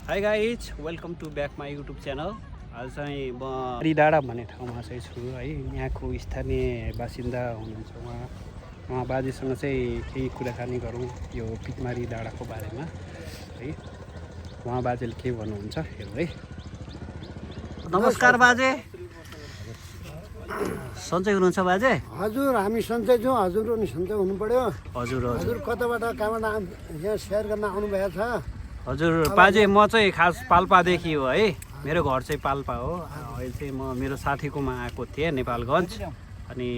High guys, welcome to back my YouTube channel. आज चाहिँ म डाँडा भन्ने ठाउँमा चाहिँ छु है। यहाँको स्थानीय बासिन्दा हुनुहुन्छ उहाँ बाजेसँग चाहिँ केही कुराकानी गरौँ यो पिटमारी डाँडाको बारेमा है। उहाँ बाजेले के भन्नुहुन्छ हेरौँ है। नमस्कार बाजे, सन्चै हुनुहुन्छ बाजे? हजुर, हामी सन्चै छौँ। हजुर पनि सन्चै हुनु पर्यो। हजुर हजुर कताबाट कहाँबाट यहाँ सेयर गर्न आउनुभएको छ? हजुर बाजे, म चाहिँ खास पाल्पादेखि हो है। मेरो घर चाहिँ पाल्पा हो। अहिले चाहिँ म मेरो साथीकोमा आएको थिएँ नेपालगञ्ज। अनि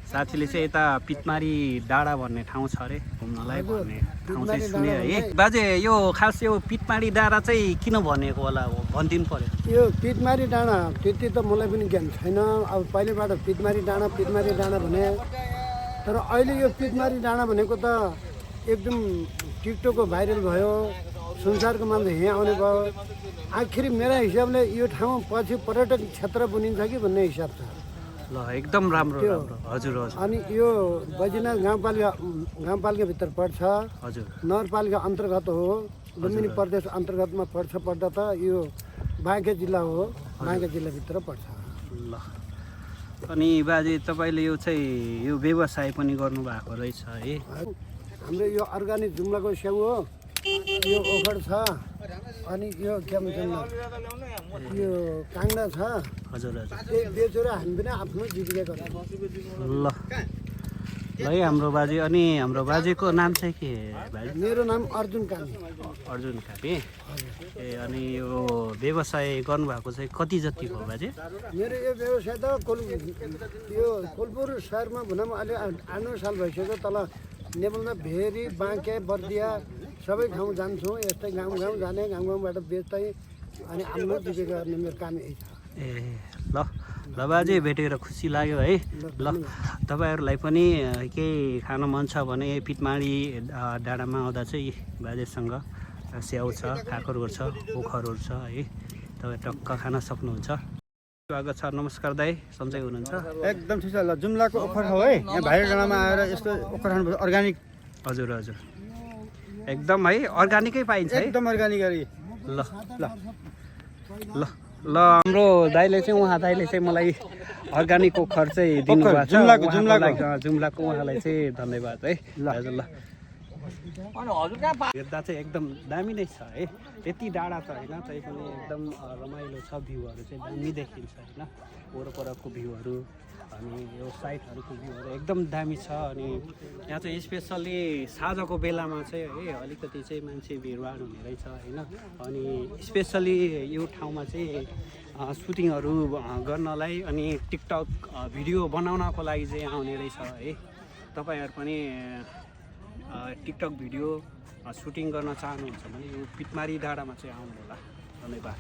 साथीले चाहिँ यता पिटमारी डाँडा भन्ने ठाउँ छ अरे, घुम्नलाई भन्ने ठाउँ चाहिँ सुने है। बाजे, यो खास यो पिटमारी डाँडा चाहिँ किन भनेको होला भनिदिनु पर्यो? यो पिटमारी डाँडा त्यति त मलाई पनि ज्ञान छैन। अब पहिलेबाट पिटमारी डाँडा भने, तर अहिले यो पिटमारी डाँडा भनेको त एकदम टिकटकको भाइरल भयो, संसारको मान्छे यहाँ आउने भयो। आखिर मेरो हिसाबले यो ठाउँ पछि पर्यटक क्षेत्र बनिन्छ कि भन्ने हिसाब छ। ल एकदम राम्रो राम्रो। हजुर हजुर। अनि यो बैजनाथ गाउँपालिकाभित्र पर्छ। हजुर, नगरपालिका अन्तर्गत हो। लुम्बिनी प्रदेश अन्तर्गतमा पर्दा त यो बाँके जिल्ला हो। बाँके जिल्लाभित्र पर्छ। ल अनि बाजे, तपाईँले यो चाहिँ यो व्यवसाय पनि गर्नुभएको रहेछ है। हाम्रो यो अर्ग्यानिक जुम्लाको स्याउ हो। यो ओखर छ, अनि यो के भन्छन् यो काङ्डा छ। हजुर हजुर। त्यही बेचेर हामी पनि आफ्नो जीविका गर्छौँ। ल ल है हाम्रो बाजे। अनि हाम्रो बाजेको नाम चाहिँ के बाजे? मेरो नाम अर्जुन कामी। अर्जुन कामी। ए अनि यो व्यवसाय गर्नुभएको चाहिँ कति जति हो बाजे? मेरो यो व्यवसाय त यो कोलपुर शहरमा भनौँ अहिले 8-9 साल भइसक्यो। तल नेपालमा भेरी, बाँके, बर्दिया सबै ठाउँ जान्छौँ। यस्तै गाउँ जाने, गाउँबाट बेच्दै अनि आफ्नो जीविका गर्ने मेरो काम यही छ। ए ल ल बाजे, भेटेर खुसी लाग्यो है। ल तपाईँहरूलाई पनि केही खान मन छ भने पिटमारी डाँडामा आउँदा चाहिँ बाजेसँग स्याउ छ, काँक्रोहरू छ, ओखरहरू छ है। तपाईँ टक्क खान सक्नुहुन्छ। स्वागत छ। नमस्कार दाइ, सन्चै हुनुहुन्छ? एकदम ठिक छ। ल जुम्लाको ओखर हो है। यहाँ भाइर डाँडामा आएर यस्तो ओखर खानु अर्ग्यानिक। हजुर हजुर, एकदम है अर्ग्यानिकै पाइन्छ है। एकदम अर्ग्यानिक गरी। ल ल ल ल हाम्रो दाइले चाहिँ मलाई अर्ग्यानिक ओखर चाहिँ दिनुभएको छ। जुम्लाको उहाँलाई चाहिँ धन्यवाद है। हजुर ल। हेर्दा चाहिँ एकदम दामी नै छ है। त्यति डाँडा त होइन, तैपनि एकदम रमाइलो छ। भ्यूहरू चाहिँ दामी देखिन्छ होइन। वरपरको भ्यूहरू अनि यो साइडहरूको भ्यूहरू एकदम दामी छ। अनि यहाँ चाहिँ स्पेसल्ली साँझको बेलामा चाहिँ है अलिकति चाहिँ मान्छे भिडभाड हुने रहेछ होइन। अनि स्पेसल्ली यो ठाउँमा चाहिँ सुटिङहरू गर्नलाई अनि टिकटक भिडियो बनाउनको लागि चाहिँ आउने रहेछ है। तपाईँहरू पनि टिकटक भिडियो सुटिङ गर्न चाहनुहुन्छ भने यो पिटमारी डाँडामा चाहिँ आउनु होला। धन्यवाद।